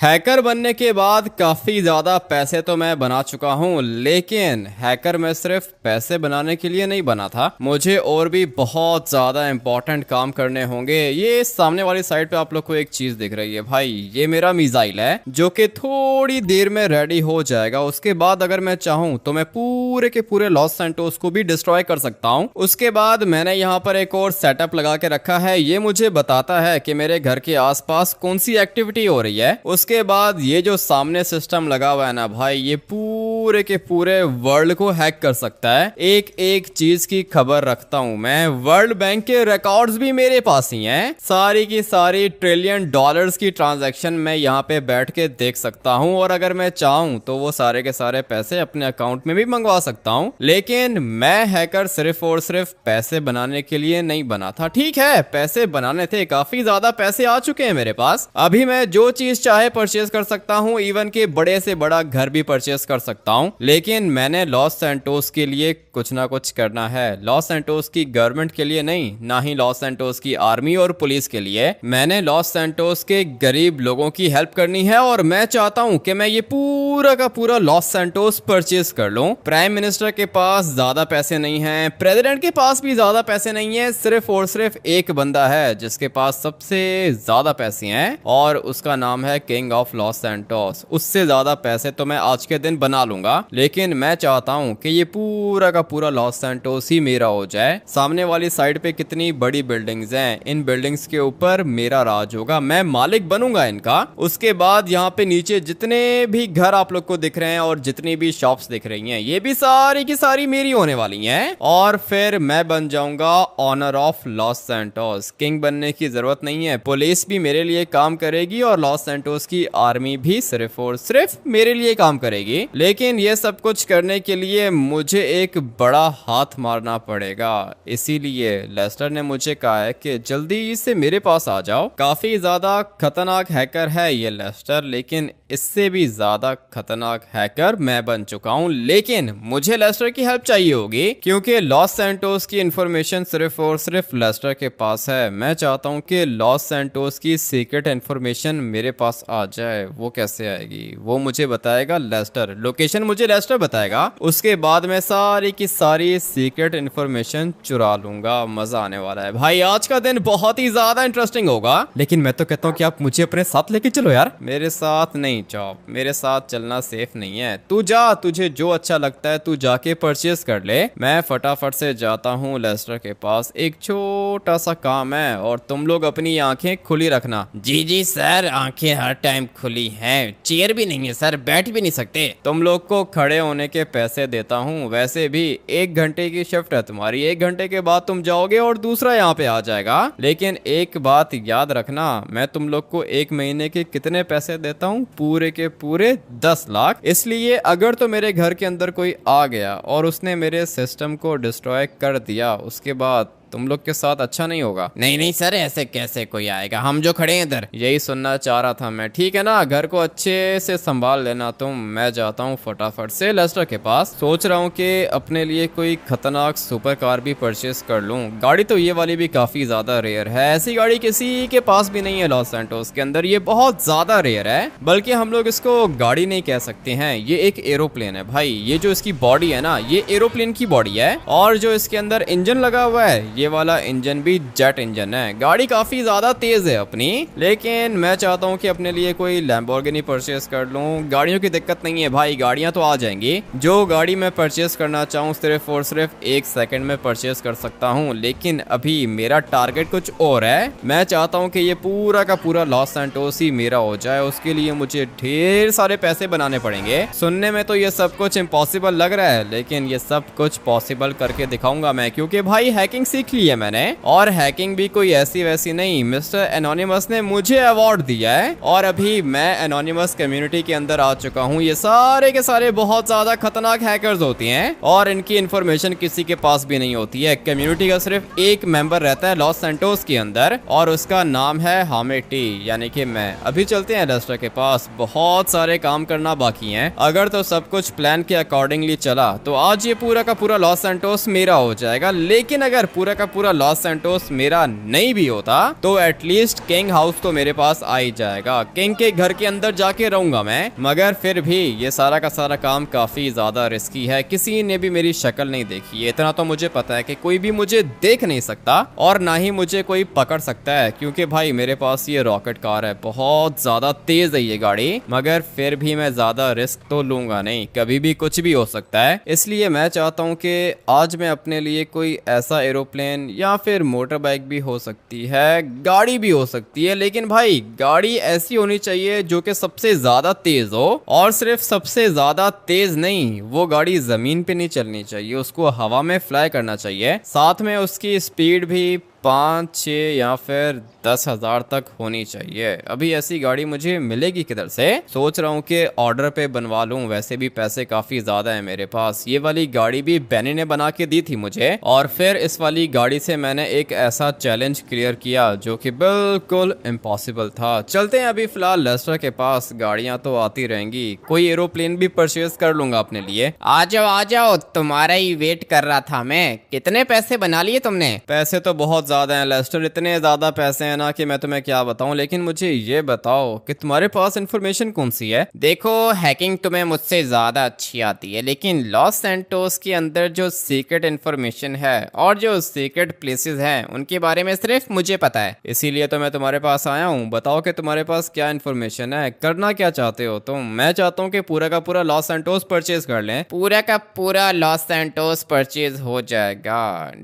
Hacker बनने के बाद काफ़ी ज़्यादा पैसे तो मैं बना चुका हूँ, लेकिन हैकर मैं सिर्फ पैसे बनाने के लिए नहीं बना था। मुझे और भी बहुत ज़्यादा इंपॉर्टेंट काम करने होंगे। ये सामने वाली साइड पे आप लोग को एक चीज़ दिख रही है भाई, ये मेरा मिसाइल है जो कि थोड़ी देर में रेडी हो जाएगा। उसके बाद अगर मैं चाहूँ तो मैं पूरे के पूरे लॉस सैंटोस को भी डिस्ट्रॉय कर सकता हूँ। उसके बाद मैंने यहाँ पर एक और सेटअप लगा के रखा है, ये मुझे बताता है कि मेरे घर के आसपास कौन सी एक्टिविटी हो रही है। उसके बाद ये जो सामने सिस्टम लगा हुआ है ना भाई, ये पूरे के पूरे वर्ल्ड को हैक कर सकता है। एक एक चीज की खबर रखता हूं मैं, वर्ल्ड बैंक के रिकॉर्ड्स भी मेरे पास ही हैं। सारी की सारी ट्रिलियन डॉलर्स की ट्रांजैक्शन मैं यहाँ पे बैठ के देख सकता हूँ, और अगर मैं चाहूँ तो वो सारे के सारे पैसे अपने अकाउंट में भी मंगवा सकता हूँ। लेकिन मैं हैकर सिर्फ और सिर्फ पैसे बनाने के लिए नहीं बना था। ठीक है, पैसे बनाने थे, काफी ज्यादा पैसे आ चुके हैं मेरे पास। अभी मैं जो चीज चाहे परचेज कर सकता हूँ, इवन के बड़े से बड़ा घर भी परचेज कर सकता हूँ। लेकिन मैंने लॉस सैंटोस के लिए कुछ ना कुछ करना है। लॉस सैंटोस की गवर्नमेंट के लिए नहीं, ना ही लॉस सैंटोस की आर्मी और पुलिस के लिए। मैंने लॉस सैंटोस के गरीब लोगों की हेल्प करनी है, और मैं चाहता हूँ कि मैं ये पूरा का पूरा लॉस सैंटोस परचेज कर लूँ। प्राइम मिनिस्टर के पास ज्यादा पैसे नहीं है, प्रेसिडेंट के पास भी ज्यादा पैसे नहीं है। सिर्फ और सिर्फ एक बंदा है जिसके पास सबसे ज्यादा पैसे हैं, और उसका नाम है किंग ऑफ लॉस सैंटोस। उससे ज्यादा पैसे तो मैं आज के दिन बना लूंगा, लेकिन मैं चाहता हूं कि ये पूरा का पूरा लॉस सैंटोस ही मेरा हो जाए। सामने वाली साइड पे कितनी बड़ी बिल्डिंग्स हैं, इन बिल्डिंग्स के ऊपर मेरा राज होगा, मैं मालिक बनूंगा इनका। उसके बाद यहाँ पे नीचे जितने भी घर आप लोग को दिख रहे हैं और जितनी भी शॉप्स दिख रही हैं, ये भी सारी की सारी मेरी होने वाली हैं। और फिर मैं बन जाऊंगा owner of Los Santos. King बनने की जरूरत नहीं है, पुलिस भी मेरे लिए काम करेगी और लॉस सैंटोस की आर्मी भी सिर्फ और सिर्फ मेरे लिए काम करेगी। लेकिन ये सब कुछ करने के लिए मुझे एक बड़ा हाथ मारना पड़ेगा। इसीलिए लेस्टर ने मुझे कहा है कि जल्दी से मेरे पास आ जाओ। काफी ज्यादा खतरनाक हैकर है ये लेस्टर, लेकिन इससे भी ज्यादा खतरनाक हैकर मैं बन चुका हूं। लेकिन मुझे लेस्टर की हेल्प चाहिए होगी, क्योंकि लॉस सैंटोस की इंफॉर्मेशन सिर्फ और सिर्फ लेस्टर के पास है। मैं चाहता हूं कि लॉस सैंटोस की सीक्रेट इंफॉर्मेशन मेरे पास आ जाए। वो कैसे आएगी, वो मुझे बताएगा लेस्टर, लोकेशन मुझे लेस्टर बताएगा। उसके बाद मैं सारी की सारी सीक्रेट इंफॉर्मेशन चुरा लूंगा। मजा आने वाला है भाई, आज का दिन बहुत ही ज्यादा इंटरेस्टिंग होगा। लेकिन मैं तो कहता हूँ कि आप मुझे अपने साथ लेके चलो यार। मेरे साथ नहीं चॉप, मेरे साथ चलना सेफ नहीं है। तू जा, तुझे जो अच्छा लगता है तू जाके परचेस कर ले। मैं फटाफट से जाता हूँ लेस्टर के पास, एक छोटा सा काम है, और तुम लोग अपनी आंखें खुली रखना। जी जी सर, आंखें हर टाइम खुली हैं। चेयर भी नहीं है सर, बैठ भी नहीं सकते। तुम लोग को खड़े होने के पैसे देता हूँ। वैसे भी 1 घंटे की शिफ्ट है तुम्हारी, 1 घंटे के बाद तुम जाओगे और दूसरा यहाँ पे आ जाएगा। लेकिन एक बात याद रखना, मैं तुम लोग को 1 महीने के कितने पैसे देता हूँ? पूरे के पूरे 10 लाख। इसलिए अगर तो मेरे घर के अंदर कोई आ गया और उसने मेरे सिस्टम को डिस्ट्रॉय कर दिया, उसके बाद तुम लोग के साथ अच्छा नहीं होगा। नहीं नहीं सर, ऐसे कैसे कोई आएगा, हम जो खड़े हैं इधर। यही सुनना चाह रहा था मैं, ठीक है ना? घर को अच्छे से संभाल लेना तुम। मैं जाता हूँ फटाफट से लेस्टर के पास। सोच रहा हूँ कि अपने लिए कोई खतरनाक सुपर कार भी परचेस कर लूँ। गाड़ी तो ये वाली भी काफी ज्यादा रेयर है, ऐसी गाड़ी किसी के पास भी नहीं है लॉस सैंटोस के अंदर। ये बहुत ज्यादा रेयर है, बल्कि हम लोग इसको गाड़ी नहीं कह सकते हैं, ये एक एरोप्लेन है भाई। ये जो इसकी बॉडी है ना, ये एरोप्लेन की बॉडी है, और जो इसके अंदर इंजन लगा हुआ है, ये वाला इंजन भी जेट इंजन है। गाड़ी काफी ज्यादा तेज है अपनी, लेकिन मैं चाहता हूँ कि अपने लिए कोई लैम्बोर्गिनी परचेस कर लूँ। गाड़ियों की दिक्कत नहीं है भाई, गाड़ियां तो आ जाएंगी। जो गाड़ी मैं परचेस करना चाहूँ सिर्फ और सिर्फ 1 सेकंड में परचेस कर सकता हूँ। लेकिन अभी मेरा टारगेट कुछ और है। मैं चाहता हूँ कि ये पूरा का पूरा लॉस सैंटोस ही मेरा हो जाए। उसके लिए मुझे ढेर सारे पैसे बनाने पड़ेंगे। सुनने में तो ये सब कुछ इम्पॉसिबल लग रहा है, लेकिन ये सब कुछ पॉसिबल करके दिखाऊंगा मैं, क्योंकि भाई हैकिंग सीख ली है मैंने। और हैकिंग भी कोई ऐसी वैसी नहीं, मिस्टर एनोनिमस ने मुझे अवार्ड दिया है, और अभी मैं एनोनिमस कम्युनिटी के अंदर आ चुका हूँ। ये सारे के सारे बहुत ज्यादा खतरनाक हैकर्स होती हैं, और इनकी इंफॉर्मेशन किसी के पास भी नहीं होती है। कम्युनिटी का सिर्फ एक मेंबर रहता है लॉस सैंटोस के अंदर, और उसका नाम है हामेटी, यानी कि मैं। अभी चलते हैं लेस्टर के पास, बहुत सारे काम करना बाकी हैं। अगर तो सब कुछ प्लान के अकॉर्डिंगली चला तो आज ये पूरा का पूरा लॉस सैंटोस मेरा हो जाएगा। लेकिन अगर पूरा का पूरा लॉस सैंटोस मेरा नहीं भी होता तो एटलीस्ट किंग हाउस तो मेरे पास आ ही जाएगा। किंग के घर के अंदर जाके रहूंगा मैं, मगर फिर भी ये सारा का सारा काम काफी ज्यादा रिस्की है। किसी ने भी मेरी शक्ल नहीं देखी है, इतना तो मुझे पता है कि कोई भी मुझे देख नहीं सकता और ना ही मुझे कोई पकड़ सकता है, क्योंकि भाई मेरे पास ये रॉकेट कार है, बहुत ज्यादा तेज है ये गाड़ी। मगर फिर भी मैं ज्यादा रिस्क तो लूंगा नहीं, कभी भी कुछ भी हो सकता है। इसलिए मैं चाहता हूँ कि आज मैं अपने लिए कोई ऐसा एरोप्लेन या फिर मोटर बाइक भी हो सकती है, गाड़ी भी हो सकती है, लेकिन भाई गाड़ी ऐसी होनी चाहिए जो कि सबसे ज्यादा तेज हो। और सिर्फ सबसे ज्यादा तेज नहीं, वो गाड़ी जमीन पे नहीं चलनी चाहिए, उसको हवा में फ्लाई करना चाहिए। साथ में उसकी स्पीड भी 5, 6 या फिर 10,000 तक होनी चाहिए। अभी ऐसी गाड़ी मुझे मिलेगी किधर से? सोच रहा हूँ कि ऑर्डर पे बनवा लूँ, वैसे भी पैसे काफी ज्यादा है मेरे पास। ये वाली गाड़ी भी बेनी ने बना के दी थी मुझे, और फिर इस वाली गाड़ी से मैंने एक ऐसा चैलेंज क्लियर किया जो कि बिल्कुल इम्पॉसिबल था। चलते हैं अभी फिलहाल लेस्टर के पास, गाड़ियां तो आती रहेंगी, कोई एरोप्लेन भी परचेज कर लूंगा अपने लिए। आ जाओ, तुम्हारा ही वेट कर रहा था मैं। कितने पैसे बना लिए तुमने? पैसे तो बहुत ज्यादा हैं लेस्टर, इतने ज्यादा पैसे हैं ना कि मैं तुम्हें क्या बताऊं। लेकिन मुझे ये बताओ कि तुम्हारे पास इंफॉर्मेशन कौन सी है? देखो, हैकिंग तुम्हें मुझसे ज्यादा अच्छी आती है, लेकिन लॉस सैंटोस के अंदर जो सीक्रेट इंफॉर्मेशन है और जो सीक्रेट प्लेसेस हैं उनके बारे में सिर्फ मुझे पता है। इसीलिए तो मैं तुम्हारे पास आया हूँ। बताओ कि तुम्हारे पास क्या इंफॉर्मेशन है, करना क्या चाहते हो तुम? मैं चाहता हूँ कि पूरा का पूरा लॉस सैंटोस परचेज कर लें। पूरा का पूरा लॉस सैंटोस परचेज हो जाएगा।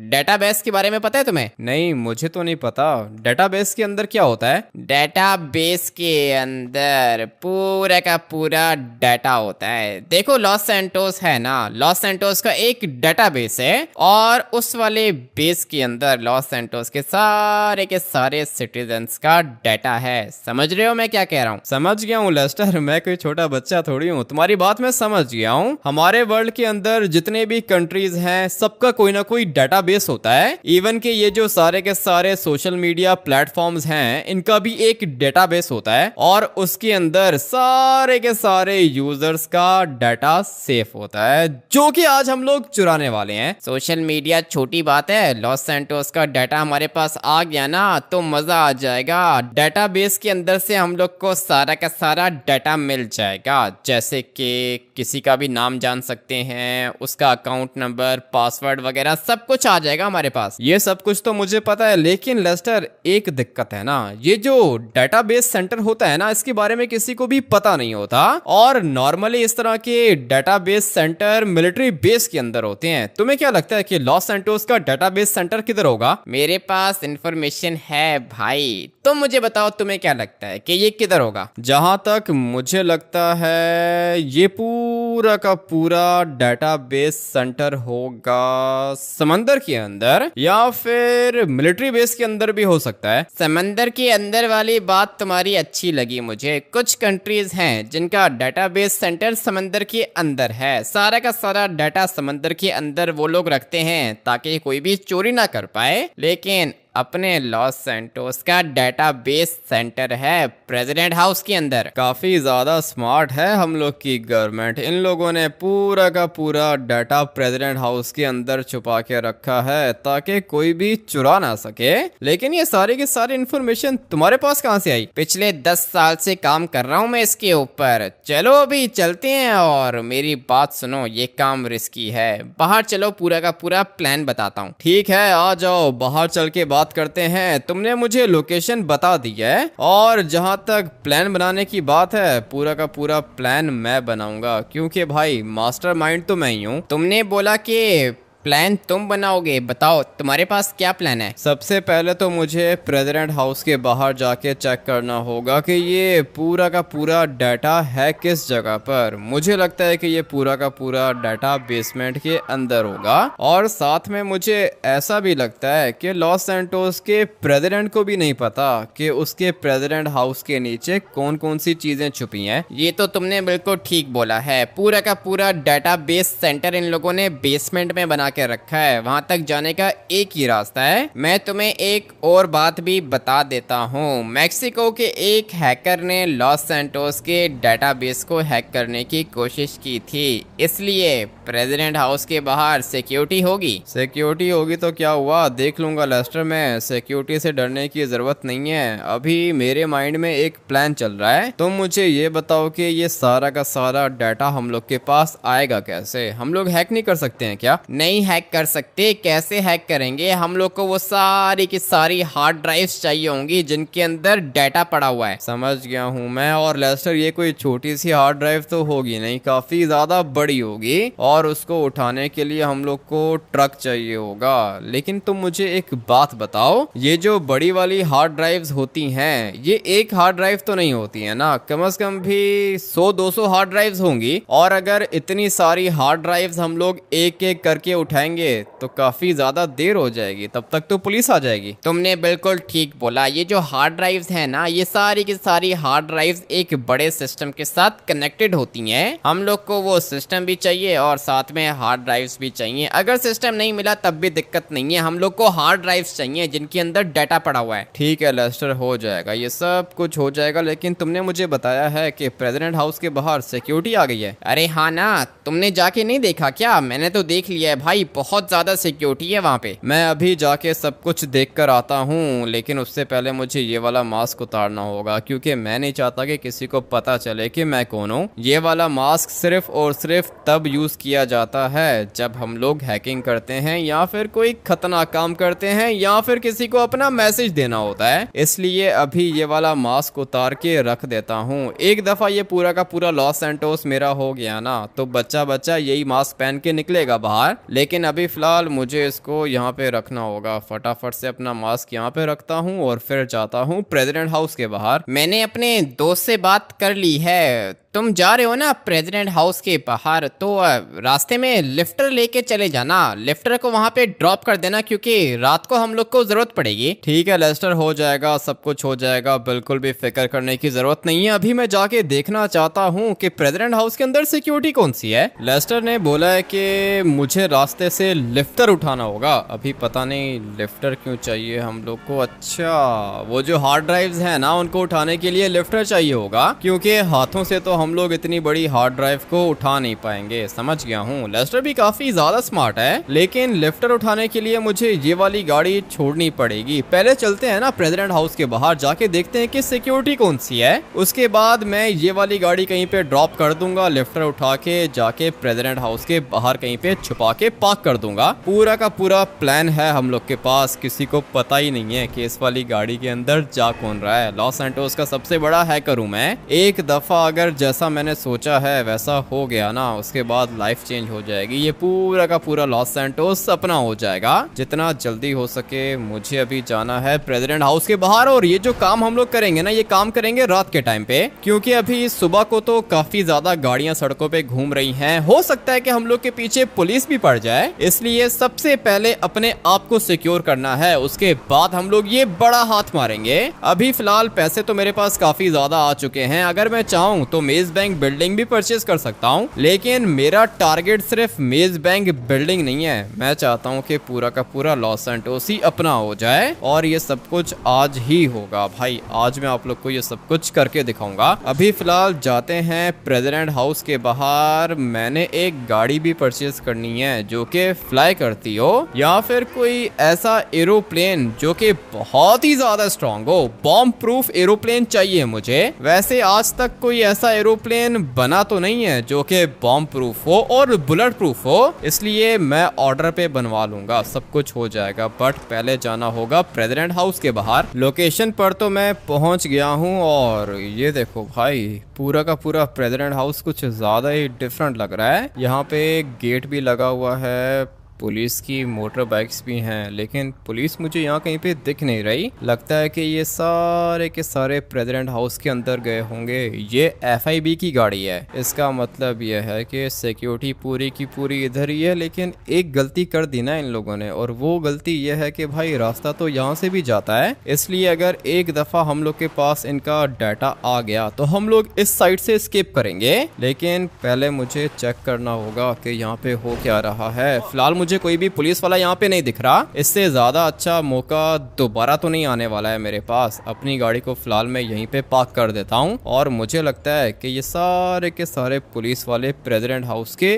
डेटाबेस के बारे में पता है तुम्हें? नहीं, मुझे तो नहीं पता। डेटाबेस के अंदर क्या होता है? डेटाबेस के अंदर पूरा का पूरा डाटा होता है। देखो, लॉस सैंटोस है ना, लॉस सैंटोस का एक डेटाबेस है और उस वाले बेस के अंदर लॉस सैंटोस के सारे सिटीजन्स का डाटा है। समझ रहे हो मैं क्या कह रहा हूँ? समझ गया हूँ लेस्टर, मैं कोई छोटा बच्चा थोड़ी हूँ, तुम्हारी बात मैं समझ गया हूँ। हमारे वर्ल्ड के अंदर जितने भी कंट्रीज हैं सबका कोई ना कोई डेटाबेस होता है। इवन के ये जो सारे के सारे सोशल मीडिया प्लेटफॉर्म्स हैं इनका भी एक डेटाबेस होता है और उसके अंदर सारे के सारे यूजर्स का डाटा सेफ होता है, जो कि आज हम लोग चुराने वाले हैं। सोशल मीडिया छोटी बात है, लॉस सैंटोस का डाटा हमारे पास आ गया ना तो मजा आ जाएगा। डेटाबेस के अंदर से हम लोग को सारा का सारा डाटा मिल जाएगा, जैसे कि किसी का भी नाम जान सकते हैं, उसका अकाउंट नंबर, पासवर्ड वगैरह सब कुछ आ जाएगा हमारे पास। ये सब कुछ तो मुझे पता है, लेकिन लेस्टर एक दिक्कत है ना, ये जो डेटाबेस सेंटर होता है ना इसके बारे में किसी को भी पता नहीं होता। और नॉर्मली इस तरह के डेटाबेस सेंटर मिलिट्री बेस के अंदर होते हैं। तुम्हें क्या लगता है कि लॉस सैंटोस का डेटाबेस सेंटर किधर होगा? मेरे पास इंफॉर्मेशन है भाई, तुम मुझे बताओ तुम्हें क्या लगता है कि ये किधर होगा? जहां तक मुझे लगता है ये पूरा का पूरा डेटाबेस सेंटर होगा समंदर के अंदर, या फिर मिलिट्री बेस के अंदर भी हो सकता है। समंदर के अंदर वाली बात तुम्हारी अच्छी लगी मुझे। कुछ कंट्रीज हैं जिनका डेटाबेस सेंटर समंदर के अंदर है, सारा का सारा डाटा समंदर के अंदर वो लोग रखते हैं ताकि कोई भी चोरी ना कर पाए। लेकिन अपने लॉस सैंटोस का डेटाबेस सेंटर है प्रेसिडेंट हाउस के अंदर। काफी ज्यादा स्मार्ट है हम लोग की गवर्नमेंट, इन लोगों ने पूरा का पूरा डाटा प्रेसिडेंट हाउस के अंदर छुपा के रखा है ताकि कोई भी चुरा ना सके। लेकिन ये सारे के सारे इन्फॉर्मेशन तुम्हारे पास कहाँ से आई? पिछले 10 साल से काम कर रहा हूँ मैं इसके ऊपर। चलो अभी चलते हैं और मेरी बात सुनो, ये काम रिस्की है। बाहर चलो, पूरा का पूरा प्लान बताता हूँ। ठीक है, आ जाओ, बाहर चल के बात करते हैं। तुमने मुझे लोकेशन बता दी है और जहां तक प्लान बनाने की बात है पूरा का पूरा प्लान मैं बनाऊंगा, क्योंकि भाई मास्टरमाइंड तो मैं ही हूँ। तुमने बोला कि प्लान तुम बनाओगे, बताओ तुम्हारे पास क्या प्लान है? सबसे पहले तो मुझे प्रेसिडेंट हाउस के बाहर जाके चेक करना होगा कि ये पूरा का पूरा डाटा है किस जगह पर। मुझे लगता है कि ये पूरा का पूरा डाटा बेसमेंट के अंदर होगा। और साथ में मुझे ऐसा भी लगता है कि लॉस सैंटोस के प्रेसिडेंट को भी नहीं पता कि उसके प्रेसिडेंट हाउस के नीचे कौन कौन सी चीजें छुपी हैं। ये तो तुमने बिल्कुल ठीक बोला है। पूरा का पूरा डाटा बेस सेंटर इन लोगों ने बेसमेंट में बना के रखा है। वहां तक जाने का एक ही रास्ता है। मैं तुम्हें एक और बात भी बता देता हूँ। मैक्सिको के एक हैकर ने लॉस सैंटोस के डेटाबेस को हैक करने की कोशिश की थी, इसलिए प्रेसिडेंट हाउस के बाहर सिक्योरिटी होगी। सिक्योरिटी होगी तो क्या हुआ, देख लूंगा लेस्टर। मैं सिक्योरिटी से डरने की जरूरत नहीं है। अभी मेरे माइंड में एक प्लान चल रहा है। तुम मुझे ये बताओ कि ये सारा का सारा डाटा हम लोग के पास आएगा कैसे? हम लोग हैक नहीं कर सकते हैं क्या? नहीं हैक कर सकते। कैसे हैक करेंगे? हम लोग को वो सारी की सारी हार्ड ड्राइव्स चाहिए होंगी जिनके अंदर डाटा पड़ा हुआ है। समझ गया हूँ मैं। और लेस्टर, ये कोई छोटी सी हार्ड ड्राइव तो होगी नहीं, काफी ज्यादा बड़ी होगी और उसको उठाने के लिए हम लोग को ट्रक चाहिए होगा। लेकिन तुम मुझे एक बात बताओ, ये जो बड़ी वाली हार्ड ड्राइव्स होती हैं, ये एक हार्ड ड्राइव तो नहीं होती है ना? कम से कम भी 100-200 हार्ड ड्राइव्स होंगी। और अगर इतनी सारी हार्ड ड्राइव्स हम लोग एक एक करके उठाएंगे तो काफी ज्यादा देर हो जाएगी, तब तक तो पुलिस आ जाएगी। तुमने बिल्कुल ठीक बोला। ये जो हार्ड ड्राइव्स है ना, ये सारी की सारी हार्ड ड्राइव्स एक बड़े सिस्टम के साथ कनेक्टेड होती हैं। हम लोग को वो सिस्टम भी चाहिए और साथ में हार्ड ड्राइव्स भी चाहिए। अगर सिस्टम नहीं मिला तब भी दिक्कत नहीं है, हम लोग को हार्ड ड्राइव्स चाहिए जिनके अंदर डाटा पड़ा हुआ है। ठीक है लेस्टर, हो जाएगा, ये सब कुछ हो जाएगा। लेकिन तुमने मुझे बताया है कि प्रेसिडेंट हाउस के बाहर सिक्योरिटी आ गई है। अरे हाँ ना, तुमने जाके नहीं देखा क्या? मैंने तो देख लिया है भाई, बहुत ज्यादा सिक्योरिटी है वहाँ पे। मैं अभी जाके सब कुछ देख कर आता हूँ, लेकिन उससे पहले मुझे ये वाला मास्क उतारना होगा, क्योंकि मैं नहीं चाहता कि किसी को पता चले कि मैं कौन हूँ। ये वाला मास्क सिर्फ और सिर्फ तब यूज किया जाता है जब हम लोग हैकिंग करते हैं या फिर कोई खतरनाक काम करते हैं या फिर किसी को अपना मैसेज देना होता है। इसलिए अभी ये वाला मास्क उतार के रख देता हूँ। एक दफा ये पूरा का पूरा लॉस सैंटोस मेरा हो गया ना, तो बच्चा बच्चा यही मास्क पहन के निकलेगा बाहर। लेकिन अभी फिलहाल मुझे इसको यहाँ पे रखना होगा। फटाफट से अपना मास्क यहाँ पे रखता हूँ और फिर जाता हूँ प्रेसिडेंट हाउस के बाहर। मैंने अपने दोस्त से बात कर ली है। तुम जा रहे हो ना प्रेसिडेंट हाउस के बाहर, तो रास्ते में लिफ्टर लेके चले जाना। लिफ्टर को वहां पे ड्रॉप कर देना, क्योंकि रात को हम लोग को जरूरत पड़ेगी। ठीक है लेस्टर, हो जाएगा, सब कुछ हो जाएगा, बिल्कुल भी फिक्र करने की जरूरत नहीं है। अभी मैं जाके देखना चाहता हूँ कि प्रेसिडेंट हाउस के अंदर सिक्योरिटी कौन सी है। लेस्टर ने बोला है कि मुझे रास्ते से लिफ्टर उठाना होगा। अभी पता नहीं लिफ्टर क्यों चाहिए हम लोग को। अच्छा, वो जो हार्ड ड्राइव्स है ना, उनको उठाने के लिए लिफ्टर चाहिए होगा, क्योंकि हाथों से तो हम लोग इतनी बड़ी हार्ड ड्राइव को उठा नहीं पाएंगे। समझ गया हूँ। लेस्टर भी काफी ज्यादा स्मार्ट है, लेकिन लिफ्टर उठाने के लिए मुझे ये वाली गाड़ी छोड़नी पड़ेगी। पहले चलते हैं ना प्रेसिडेंट हाउस के बाहर, जाके देखते हैं कि सिक्योरिटी कौन सी है। उसके बाद मैं ये वाली गाड़ी कहीं पे ड्रॉप कर दूंगा, लिफ्टर उठा के जाके प्रेसिडेंट हाउस के बाहर कहीं पे छुपा के पार्क कर दूंगा। पूरा का पूरा प्लान है हम लोग के पास। किसी को पता ही नहीं है कि इस वाली गाड़ी के अंदर जा कौन रहा है। लॉस सैंटोस का सबसे बड़ा हैकर हूँ मैं। एक दफा अगर जैसा मैंने सोचा है वैसा हो गया ना, उसके बाद लाइफ चेंज हो जाएगी। ये पूरा का पूरा लॉस सैंटोस अपना हो जाएगा। जितना जल्दी हो सके मुझे अभी जाना है प्रेसिडेंट हाउस के बाहर। और ये जो काम हम लोग करेंगे ना, ये काम करेंगे रात के टाइम पे, क्योंकि अभी सुबह को तो काफी ज्यादा गाड़ियां सड़कों पे घूम रही हैं। हो सकता है कि हम लोग के पीछे पुलिस भी पड़ जाए, इसलिए सबसे पहले अपने आप को सिक्योर करना है। उसके बाद हम लोग ये बड़ा हाथ मारेंगे। अभी फिलहाल पैसे तो मेरे पास काफी ज्यादा आ चुके हैं। अगर मैं चाहूँ तो मेज बैंक बिल्डिंग भी परचेज कर सकता हूँ, लेकिन मेरा टारगेट सिर्फ मेज बैंक बिल्डिंग नहीं है। मैं चाहता हूँ कि पूरा का पूरा लॉस सैंटोस ही अपना हो जाए, और ये सब कुछ आज ही होगा भाई। आज मैं आप लोग को ये सब कुछ करके दिखाऊंगा। अभी फिलहाल जाते हैं प्रेसिडेंट हाउस के बाहर। मैंने एक गाड़ी भी परचेज करनी है जो कि फ्लाई करती हो, या फिर कोई ऐसा एरोप्लेन जो कि बहुत ही ज्यादा स्ट्रॉन्ग हो। बॉम्ब प्रूफ एरोप्लेन चाहिए मुझे। वैसे आज तक कोई ऐसा एरोप्लेन बना तो नहीं है जो कि बॉम्ब प्रूफ हो और बुलेट प्रूफ हो, इसलिए मैं ऑर्डर पे बनवा लूंगा, सब कुछ हो जाएगा। बट पहले जाना होगा प्रेसिडेंट हाउस के बाहर। लोकेशन पर तो मैं पहुंच गया हूं, और ये देखो भाई, पूरा का पूरा प्रेसिडेंट हाउस कुछ ज्यादा ही डिफरेंट लग रहा है। यहाँ पे गेट भी लगा हुआ है, पुलिस की मोटर बाइक्स भी हैं, लेकिन पुलिस मुझे यहाँ कहीं पे दिख नहीं रही। लगता है कि ये सारे के सारे प्रेसिडेंट हाउस के अंदर गए होंगे। ये FIB की गाड़ी है, इसका मतलब ये है कि सिक्योरिटी पूरी की पूरी इधर ही है। लेकिन एक गलती कर दी ना इन लोगों ने, और वो गलती ये है कि भाई रास्ता तो यहाँ से भी जाता है, इसलिए अगर एक दफा हम लोग के पास इनका डाटा आ गया तो हम लोग इस साइड से स्किप करेंगे। लेकिन पहले मुझे चेक करना होगा कि यहाँ पे हो क्या रहा है। फिलहाल मुझे कोई भी पुलिस वाला यहाँ पे नहीं दिख रहा। इससे ज्यादा अच्छा मौका दोबारा तो नहीं आने वाला है मेरे पास। अपनी गाड़ी को फिलहाल मैं यहीं पे पार्क कर देता हूँ और मुझे लगता है कि ये सारे के सारे पुलिस वाले प्रेसिडेंट हाउस के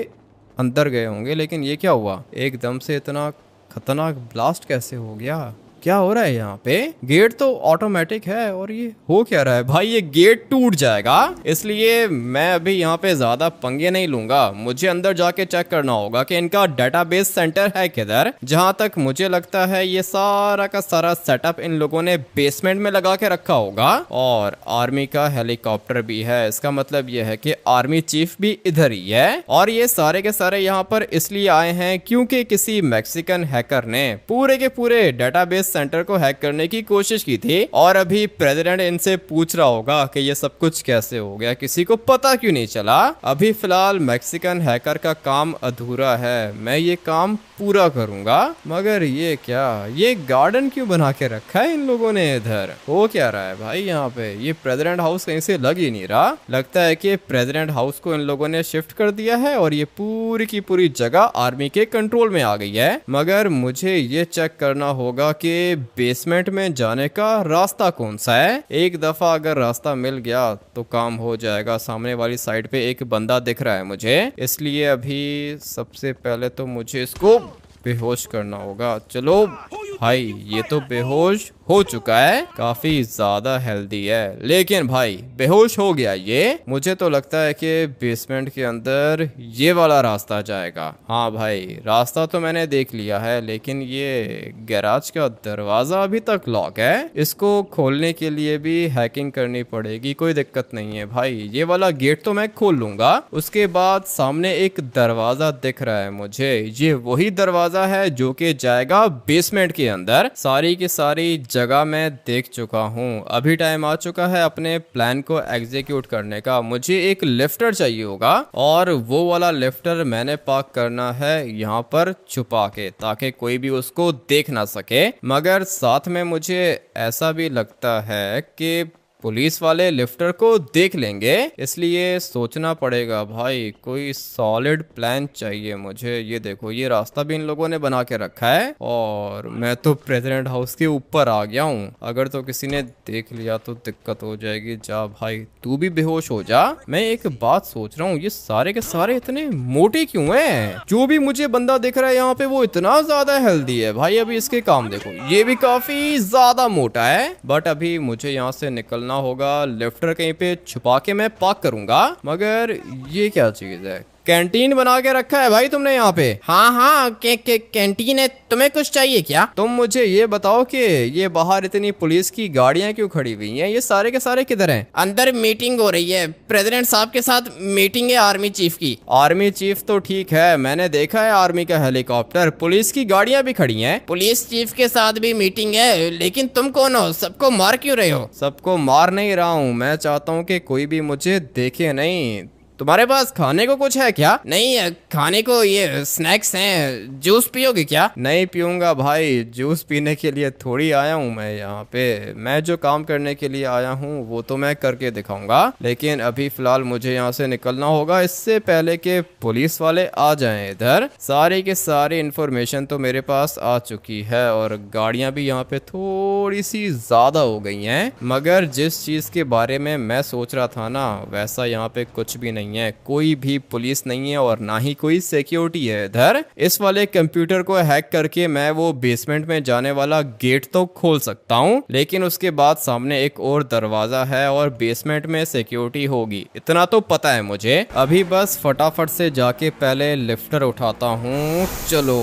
अंदर गए होंगे। लेकिन ये क्या हुआ, एकदम से इतना खतरनाक ब्लास्ट कैसे हो गया? क्या हो रहा है यहाँ पे? गेट तो ऑटोमेटिक है और ये हो क्या रहा है भाई? ये गेट टूट जाएगा, इसलिए मैं अभी यहाँ पे ज्यादा पंगे नहीं लूंगा। मुझे अंदर जाके चेक करना होगा कि इनका डेटाबेस सेंटर है किधर। जहाँ तक मुझे लगता है ये सारा का सारा सेटअप इन लोगों ने बेसमेंट में लगा के रखा होगा। और आर्मी का हेलीकॉप्टर भी है, इसका मतलब ये है कि आर्मी चीफ भी इधर ही है। और ये सारे के सारे यहाँ पर इसलिए आए हैं क्योंकि किसी मैक्सिकन हैकर ने पूरे के पूरे डेटाबेस सेंटर को हैक करने की कोशिश की थी। और अभी प्रेसिडेंट इनसे पूछ रहा होगा कि ये सब कुछ कैसे हो गया, किसी को पता क्यों नहीं चला। अभी फिलहाल मैक्सिकन हैकर का काम अधूरा है, मैं ये काम पूरा करूंगा। मगर ये क्या, ये गार्डन क्यों बना के रखा है इन लोगों ने? इधर हो क्या रहा है भाई? यहाँ पे ये प्रेसिडेंट हाउस कहीं से लग ही नहीं रहा। लगता है कि प्रेसिडेंट हाउस को इन लोगों ने शिफ्ट कर दिया है और ये पूरी की पूरी जगह आर्मी के कंट्रोल में आ गई है। मगर मुझे ये चेक करना होगा कि बेसमेंट में जाने का रास्ता कौन सा है। एक दफा अगर रास्ता मिल गया तो काम हो जाएगा। सामने वाली साइड पे एक बंदा दिख रहा है मुझे, इसलिए अभी सबसे पहले तो मुझे इसको बेहोश करना होगा। चलो भाई, ये तो बेहोश हो चुका है, काफी ज्यादा हेल्दी है। लेकिन भाई बेहोश हो गया ये। मुझे तो लगता है कि बेसमेंट के अंदर ये वाला रास्ता जाएगा। हाँ भाई, रास्ता तो मैंने देख लिया है, लेकिन ये गैराज का दरवाजा अभी तक लॉक है। इसको खोलने के लिए भी हैकिंग करनी पड़ेगी। कोई दिक्कत नहीं है भाई, ये वाला गेट तो मैं खोल लूंगा। उसके बाद सामने एक दरवाजा दिख रहा है मुझे, ये वही दरवाजा है जो कि जाएगा बेसमेंट के अंदर। सारी की सारी जगह मैं देख चुका हूँ। अभी टाइम आ चुका है अपने प्लान को एग्जीक्यूट करने का। मुझे एक लिफ्टर चाहिए होगा और वो वाला लिफ्टर मैंने पार्क करना है यहाँ पर छुपा के, ताकि कोई भी उसको देख ना सके। मगर साथ में मुझे ऐसा भी लगता है कि पुलिस वाले लिफ्टर को देख लेंगे, इसलिए सोचना पड़ेगा भाई। कोई सॉलिड प्लान चाहिए मुझे। ये देखो, ये रास्ता भी इन लोगों ने बना के रखा है और मैं तो प्रेसिडेंट हाउस के ऊपर आ गया हूँ। अगर तो किसी ने देख लिया तो दिक्कत हो जाएगी। जा भाई, तू भी बेहोश हो जा। मैं एक बात सोच रहा हूँ, ये सारे के सारे इतने मोटे क्यों हैं? जो भी मुझे बंदा दिख रहा है यहाँ पे वो इतना ज्यादा हेल्दी है भाई। अभी इसके काम देखो, ये भी काफी ज्यादा मोटा है। बट अभी मुझे यहाँ से निकलना होगा। लिफ्टर कहीं पे छुपा के मैं पार्क करूंगा। मगर ये क्या चीज है? कैंटीन बना के रखा है भाई तुमने यहाँ पे? हाँ हाँ, कैंटीन है। तुम्हें कुछ चाहिए क्या? तुम मुझे ये बताओ कि ये बाहर इतनी पुलिस की गाड़ियां क्यों खड़ी हुई हैं? ये सारे के सारे किधर हैं? अंदर मीटिंग हो रही है, प्रेसिडेंट साहब के साथ मीटिंग है आर्मी चीफ की। आर्मी चीफ तो ठीक है, मैंने देखा है आर्मी का हेलीकॉप्टर। पुलिस की गाड़ियां भी खड़ी हैं। पुलिस चीफ के साथ भी मीटिंग है, लेकिन तुम कौन हो? सबको मार क्यों रहे हो? सबको मार नहीं रहा हूँ, मैं चाहता हूँ कि कोई भी मुझे देखे नहीं। तुम्हारे पास खाने को कुछ है क्या? नहीं, खाने को ये स्नैक्स हैं। जूस पियोगे क्या? नहीं पीऊंगा भाई, जूस पीने के लिए थोड़ी आया हूँ मैं यहाँ पे। मैं जो काम करने के लिए आया हूँ वो तो मैं करके दिखाऊंगा। लेकिन अभी फिलहाल मुझे यहाँ से निकलना होगा, इससे पहले कि पुलिस वाले आ जाएं इधर। सारे के सारे इन्फॉर्मेशन तो मेरे पास आ चुकी है और गाड़ियाँ भी यहाँ पे थोड़ी सी ज्यादा हो गई हैं। मगर जिस चीज के बारे में मैं सोच रहा था ना, वैसा यहाँ पे कुछ भी नहीं है। कोई भी पुलिस नहीं है और ना ही कोई सिक्योरिटी है इधर। इस वाले कंप्यूटर को हैक करके मैं वो बेसमेंट में जाने वाला गेट तो खोल सकता हूँ, लेकिन उसके बाद सामने एक और दरवाजा है और बेसमेंट में सिक्योरिटी होगी, इतना तो पता है मुझे। अभी बस फटाफट से जाके पहले लिफ्टर उठाता हूँ। चलो,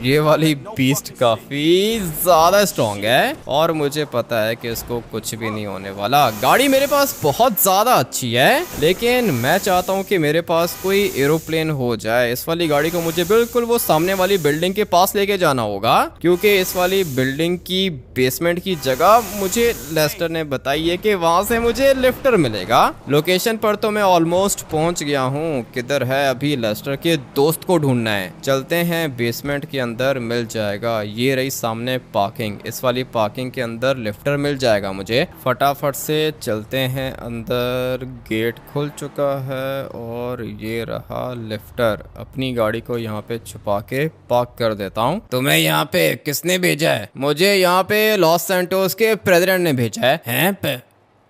ये वाली बीस्ट काफी ज्यादा स्ट्रॉन्ग है और मुझे पता है कि इसको कुछ भी नहीं होने वाला। गाड़ी मेरे पास बहुत ज्यादा अच्छी है, लेकिन मैं चाहता हूँ कि मेरे पास कोई एरोप्लेन हो जाए। इस वाली गाड़ी को मुझे बिल्कुल वो सामने वाली बिल्डिंग के पास लेके जाना होगा, क्योंकि इस वाली बिल्डिंग की बेसमेंट की जगह मुझे लेस्टर ने बताई है कि वहां से मुझे लिफ्टर मिलेगा। लोकेशन पर तो मैं ऑलमोस्ट पहुंच गया हूँ। किधर है? अभी लेस्टर के दोस्त को ढूंढना है। चलते हैं बेसमेंट के अंदर, मिल जाएगा। ये रही सामने पार्किंग, इस वाली पार्किंग के अंदर लिफ्टर मिल जाएगा मुझे। फटाफट से चलते हैं अंदर। गेट खुल चुका है और ये रहा लिफ्टर। अपनी गाड़ी को यहाँ पे छुपा के पार्क कर देता हूँ। तुम्हें यहाँ पे किसने भेजा है? मुझे यहाँ पे लॉस सैंटोस के प्रेसिडेंट ने भेजा है।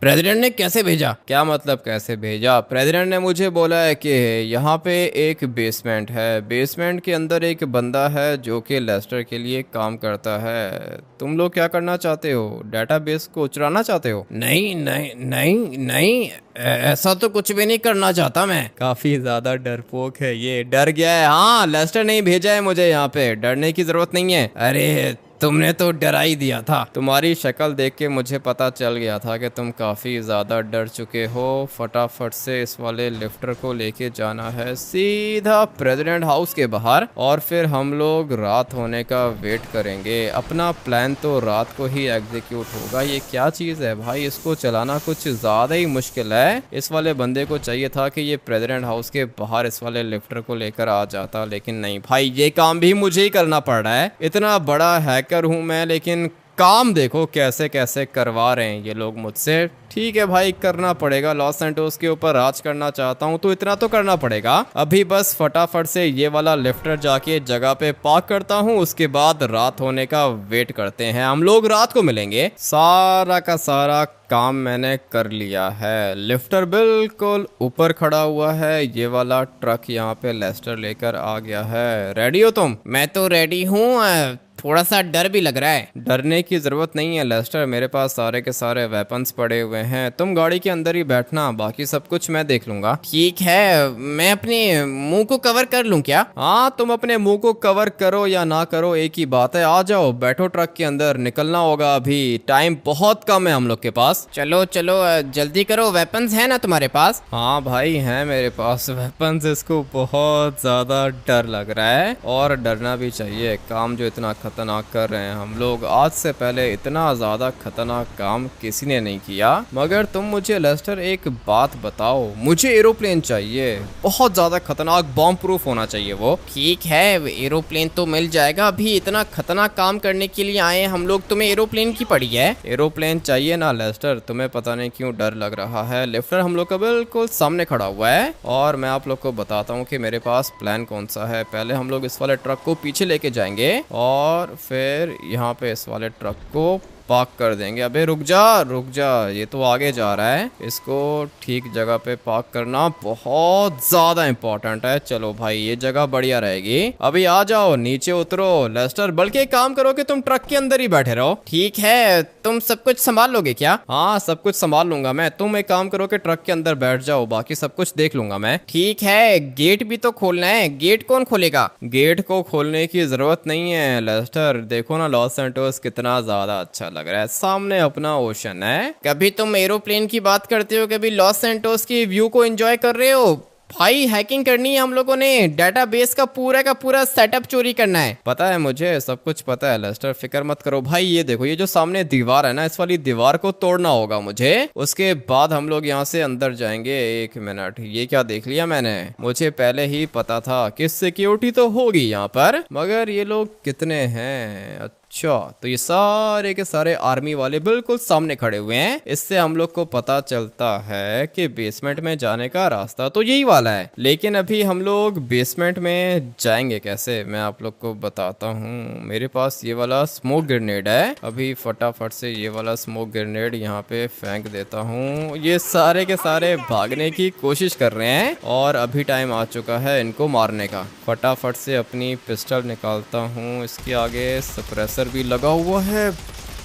प्रेसिडेंट ने कैसे भेजा? क्या मतलब कैसे भेजा? प्रेसिडेंट ने मुझे बोला है कि यहाँ पे एक बेसमेंट है, बेसमेंट के अंदर एक बंदा है जो कि लेस्टर के लिए काम करता है। तुम लोग क्या करना चाहते हो? डेटाबेस को चुराना चाहते हो? नहीं नहीं नहीं नहीं, ऐसा तो कुछ भी नहीं करना चाहता मैं। काफी ज्यादा डरपोक है ये, डर गया है। हाँ, लेस्टर ने ही भेजा है मुझे यहाँ पे, डरने की जरूरत नहीं है। अरे तुमने तो डरा ही दिया था। तुम्हारी शक्ल देख के मुझे पता चल गया था कि तुम काफ़ी ज़्यादा डर चुके हो। फटाफट से इस वाले लिफ्टर को लेके जाना है सीधा प्रेसिडेंट हाउस के बाहर और फिर हम लोग रात होने का वेट करेंगे। अपना प्लान तो रात को ही एग्जीक्यूट होगा। ये क्या चीज़ है भाई, इसको चलाना कुछ ज़्यादा ही मुश्किल है। इस वाले बंदे को चाहिए था कि ये प्रेसिडेंट हाउस के बाहर इस वाले लिफ्टर को लेकर आ जाता, लेकिन नहीं भाई, ये काम भी मुझे ही करना पड़ रहा है। इतना बड़ा हैकर हूं मैं, लेकिन काम देखो कैसे कैसे करवा रहे हैं ये लोग मुझसे। ठीक है भाई, करना पड़ेगा। लॉस सैंटोस के ऊपर राज करना चाहता हूँ तो इतना तो करना पड़ेगा। अभी बस फटाफट से ये वाला लिफ्टर जाके जगह पे पार्क करता हूँ, उसके बाद रात होने का वेट करते हैं। हम लोग रात को मिलेंगे। सारा का सारा काम मैंने कर लिया है। लिफ्टर बिल्कुल ऊपर खड़ा हुआ है। ये वाला ट्रक यहाँ पे लेस्टर लेकर आ गया है। रेडी हो तुम? मैं तो रेडी हूँ। थोड़ा सा डर भी लग रहा है। डरने की जरूरत नहीं है लेस्टर, मेरे पास सारे के सारे वेपन्स पड़े हुए हैं। तुम गाड़ी के अंदर ही बैठना, बाकी सब कुछ मैं देख लूंगा। ठीक है, मैं अपने मुंह को कवर कर लूं क्या? हाँ, तुम अपने मुंह को कवर करो या ना करो एक ही बात है। आ जाओ, बैठो ट्रक के अंदर, निकलना होगा अभी। टाइम बहुत कम है हम लोग के पास। चलो चलो जल्दी करो। वेपन्स है ना तुम्हारे पास? हाँ भाई, है मेरे पास वेपन्स। इसको बहुत ज्यादा डर लग रहा है और डरना भी चाहिए। काम जो इतना खतरनाक कर रहे हैं हम लोग, आज से पहले इतना ज्यादा खतरनाक काम किसी ने नहीं किया। मगर तुम मुझे लेस्टर एक बात बताओ, मुझे एरोप्लेन चाहिए, बहुत ज्यादा खतरनाक, बॉम्ब प्रूफ होना चाहिए वो। ठीक है, एरोप्लेन तो मिल जाएगा। अभी इतना खतरनाक काम करने के लिए आए हम लोग, तुम्हें एरोप्लेन की पड़ी है? एरोप्लेन चाहिए ना लेस्टर, तुम्हें पता नहीं क्यों डर लग रहा है। लिफ्टर हम लोग का बिल्कुल सामने खड़ा हुआ है और मैं आप लोग को बताता हूँ कि मेरे पास प्लान कौन सा है। पहले हम लोग इस वाले ट्रक को पीछे लेके जाएंगे और फिर यहाँ पे इस वाले ट्रक को पार्क कर देंगे। अबे रुक जा, ये तो आगे जा रहा है। इसको ठीक जगह पे पार्क करना बहुत ज्यादा इंपॉर्टेंट है। चलो भाई, ये जगह बढ़िया रहेगी। अभी आ जाओ, नीचे उतरो। लेस्टर, बल्कि एक काम करो कि तुम ट्रक के अंदर ही बैठे रहो। ठीक है, तुम सब कुछ संभाल लोगे क्या? हाँ, सब कुछ संभाल लूंगा मैं। तुम एक काम करो कि ट्रक के अंदर बैठ जाओ, बाकी सब कुछ देख लूंगा मैं। ठीक है, गेट भी तो खोलना है। गेट कौन खोलेगा? गेट को खोलने की जरूरत नहीं है लेस्टर। देखो ना लॉस सैंटोस कितना ज्यादा अच्छा लग रहा है, सामने अपना ओशन है। कभी तुम एरोप्लेन की बात करते हो, कभी लॉस सैंटोस की व्यू को एंजॉय कर रहे हो। भाई, हैकिंग करनी है हम लोगों ने। डेटाबेस का पूरा सेटअप चोरी करना है। पता है मुझे, सब कुछ पता है लेस्टर, फिक्र मत करो भाई। ये देखो, ये जो सामने दीवार है ना, इस वाली दीवार को तोड़ना होगा मुझे। उसके बाद हम लोग यहाँ से अंदर जाएंगे। एक मिनट, ये क्या देख लिया मैंने? मुझे पहले ही पता था कि सिक्योरिटी तो होगी यहाँ पर, मगर ये लोग कितने हैं? अच्छा, तो ये सारे के सारे आर्मी वाले बिल्कुल सामने खड़े हुए हैं। इससे हम लोग को पता चलता है कि बेसमेंट में जाने का रास्ता तो यही वाला है। लेकिन अभी हम लोग बेसमेंट में जाएंगे कैसे, मैं आप लोग को बताता हूँ। मेरे पास ये वाला स्मोक ग्रेनेड है। अभी फटाफट से ये वाला स्मोक ग्रेनेड यहाँ पे फेंक देता हूँ। ये सारे के सारे भागने की कोशिश कर रहे हैं और अभी टाइम आ चुका है इनको मारने का। फटाफट से अपनी पिस्टल निकालता हूँ। इसके आगे सप्रेसर भी लगा हुआ है,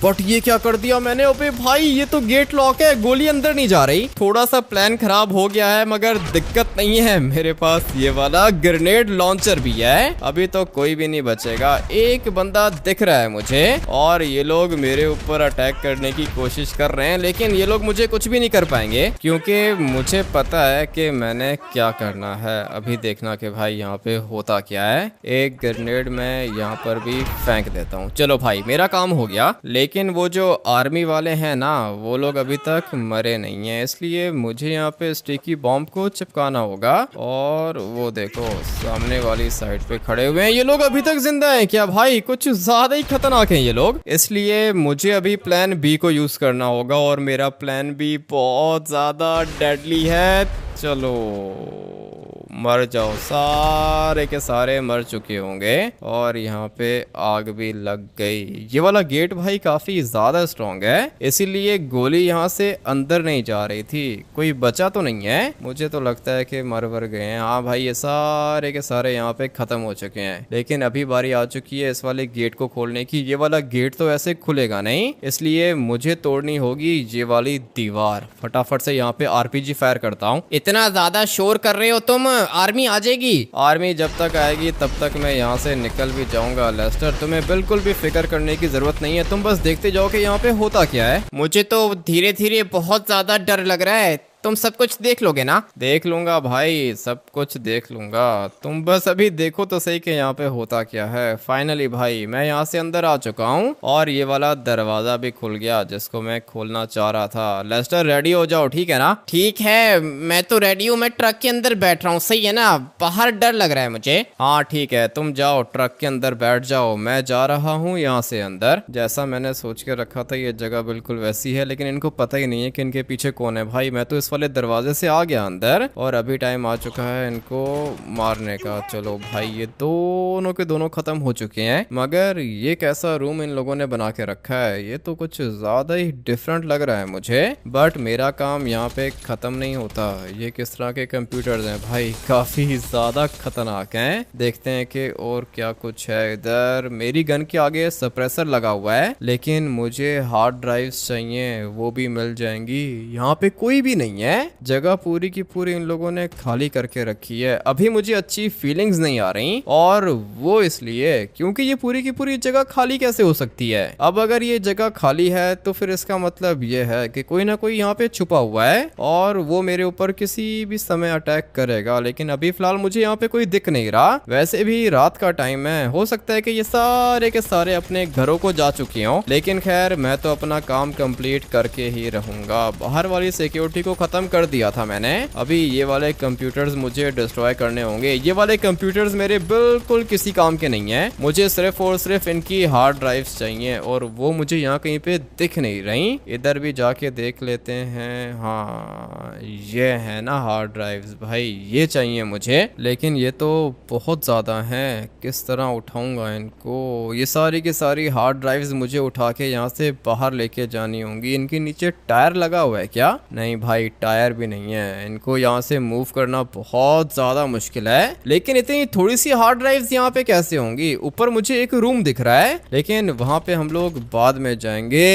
बट ये क्या कर दिया मैंने? अबे भाई, ये तो गेट लॉक है, गोली अंदर नहीं जा रही। थोड़ा सा प्लान खराब हो गया है, मगर दिक्कत नहीं है, मेरे पास ये वाला ग्रेनेड लॉन्चर भी है। अभी तो कोई भी नहीं बचेगा। एक बंदा दिख रहा है मुझे और ये लोग मेरे ऊपर अटैक करने की कोशिश कर रहे हैं, लेकिन ये लोग मुझे कुछ भी नहीं कर पाएंगे क्योंकि मुझे पता है कि मैंने क्या करना है। अभी देखना कि भाई यहाँ पे होता क्या है। एक ग्रेनेड मैं यहाँ पर भी फेंक देता हूँ। चलो भाई, मेरा काम हो गया। लेकिन वो जो आर्मी वाले हैं ना, वो लोग अभी तक मरे नहीं हैं, इसलिए मुझे यहाँ पे स्टिकी बॉम्ब को चिपकाना होगा। और वो देखो, सामने वाली साइड पे खड़े हुए हैं ये लोग, अभी तक जिंदा हैं क्या भाई? कुछ ज्यादा ही खतरनाक हैं ये लोग, इसलिए मुझे अभी प्लान बी को यूज करना होगा और मेरा प्लान बी बहुत ज्यादा डेडली है। चलो मर जाओ, सारे के सारे मर चुके होंगे और यहाँ पे आग भी लग गई। ये वाला गेट भाई काफी ज्यादा स्ट्रांग है, इसीलिए गोली यहाँ से अंदर नहीं जा रही थी। कोई बचा तो नहीं है? मुझे तो लगता है कि मर वर गए हैं। हाँ भाई, ये सारे के सारे यहाँ पे खत्म हो चुके हैं, लेकिन अभी बारी आ चुकी है इस वाले गेट को खोलने की। ये वाला गेट तो ऐसे खुलेगा नहीं, इसलिए मुझे तोड़नी होगी ये वाली दीवार। फटाफट से यहाँ पे आरपीजी फायर करता हूँ। इतना ज्यादा शोर कर रहे हो तुम, आर्मी आ जाएगी। आर्मी जब तक आएगी तब तक मैं यहाँ से निकल भी जाऊंगा। लेस्टर, तुम्हें बिल्कुल भी फिक्र करने की जरूरत नहीं है, तुम बस देखते जाओ कि यहाँ पे होता क्या है। मुझे तो धीरे धीरे बहुत ज्यादा डर लग रहा है। तुम सब कुछ देख लोगे ना? देख लूंगा भाई, सब कुछ देख लूंगा। तुम बस अभी देखो तो सही कि यहाँ पे होता क्या है। फाइनली भाई मैं यहाँ से अंदर आ चुका हूँ और ये वाला दरवाजा भी खुल गया जिसको मैं खोलना चाह रहा था। लेस्टर रेडी हो जाओ, ठीक है ना? ठीक है, मैं तो रेडी हूँ। मैं ट्रक के अंदर बैठ रहा हूँ, सही है ना? बाहर डर लग रहा है मुझे। हाँ ठीक है, तुम जाओ ट्रक के अंदर बैठ जाओ, मैं जा रहा हूँ यहाँ से अंदर। जैसा मैंने सोच के रखा था ये जगह बिल्कुल वैसी है, लेकिन इनको पता ही नहीं है कि इनके पीछे कौन है। भाई मैं तो इस वाले दरवाजे से आ गया अंदर और अभी टाइम आ चुका है इनको मारने का। चलो भाई, ये दोनों के दोनों खत्म हो चुके हैं, मगर ये कैसा रूम इन लोगों ने बना के रखा है, ये तो कुछ ज्यादा ही डिफरेंट लग रहा है मुझे। बट मेरा काम यहाँ पे खत्म नहीं होता। ये किस तरह के कंप्यूटर्स हैं भाई, काफी ज्यादा खतरनाक हैं। देखते हैं कि और क्या कुछ है इधर। मेरी गन के आगे सप्रेसर लगा हुआ है, लेकिन मुझे हार्ड ड्राइव्स चाहिए, वो भी मिल जाएंगी। यहाँ पे कोई भी नहीं है, जगह पूरी की पूरी इन लोगों ने खाली करके रखी है। अभी मुझे अच्छी फीलिंग्स नहीं आ रही, और वो इसलिए क्योंकि ये पूरी की पूरी जगह खाली कैसे हो सकती है। अब अगर ये जगह खाली है तो फिर इसका मतलब ये है कि कोई ना कोई यहाँ पे छुपा हुआ है और वो मेरे ऊपर किसी भी समय अटैक करेगा। लेकिन अभी फिलहाल मुझे यहाँ पे कोई दिख नहीं रहा। वैसे भी रात का टाइम है, हो सकता है कि ये सारे के सारे अपने घरों को जा चुके हों, लेकिन खैर मैं तो अपना काम कंप्लीट करके ही रहूंगा। बाहर वाली सिक्योरिटी को खत्म कर दिया था मैंने। अभी ये वाले कंप्यूटर्स मुझे डिस्ट्रॉय करने होंगे। ये वाले कंप्यूटर्स मेरे बिल्कुल किसी काम के नहीं है, मुझे सिर्फ और सिर्फ इनकी हार्ड ड्राइव्स चाहिए और वो मुझे यहाँ कहीं पे दिख नहीं रही। इधर भी जाके देख लेते हैं। हाँ ये है ना हार्ड ड्राइव्स, भाई ये चाहिए मुझे, लेकिन ये तो बहुत ज्यादा हैं, किस तरह उठाऊंगा इनको। ये सारी की सारी हार्ड ड्राइव्स मुझे उठा के यहाँ से बाहर लेके जानी होंगी। इनके नीचे टायर लगा हुआ है क्या? नहीं भाई, टायर भी नहीं है। इनको यहाँ से मूव करना बहुत ज्यादा मुश्किल है, लेकिन इतनी थोड़ी सी हार्ड ड्राइव्स यहाँ पे कैसे होंगी? ऊपर मुझे एक रूम दिख रहा है, लेकिन वहां पे हम लोग बाद में जाएंगे।